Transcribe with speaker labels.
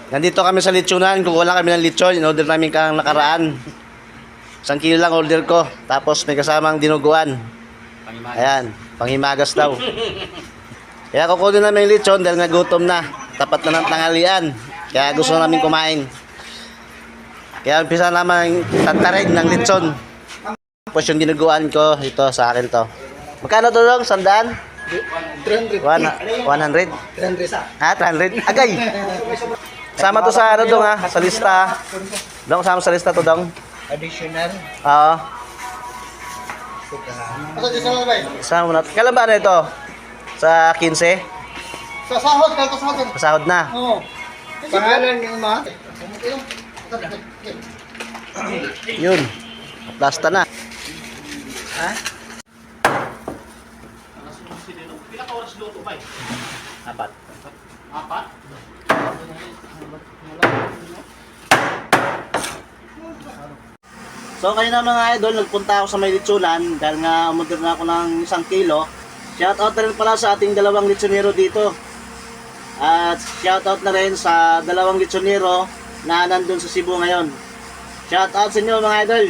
Speaker 1: Nandito kami sa lechonan. Kukuha lang kami ng lechon. In-order namin kang nakaraan. 1 kilo lang order ko. Tapos may kasamang dinuguan. Ayan, panghimagas daw. Kaya kukunin namin yung lechon dahil nagutom na. Tapat na ng tanghalian. Kaya gusto namin kumain. Kaya umpisa naman tantarig ng lechon. Tapos yung dinuguan ko, ito sa akin to. Magkano to dong? 100?
Speaker 2: 300.
Speaker 1: 100?
Speaker 2: 300 sa.
Speaker 1: Ha? 300? Agay! Sama to sa ano dong ha? Sa lista. Dong, sama sa lista to dong.
Speaker 2: Additional.
Speaker 1: Oo.
Speaker 2: Ito di sa bay.
Speaker 1: Sama mo na. Kailan ba ano ito? Sa 15?
Speaker 2: Sa sahod ka sahod.
Speaker 1: Pasahod na.
Speaker 2: Oo. Pangalan ng mga.
Speaker 1: Yun. Basta na.
Speaker 2: Ha?
Speaker 1: Apat. So kanina mga idol, nagpunta ako sa may lechonan dahil nga umorder na ako ng 1 kilo. Shoutout na rin pala sa ating dalawang lechonero dito. At shoutout na rin sa dalawang lechonero na nandun sa Cebu ngayon. Shoutout sa inyo mga idol.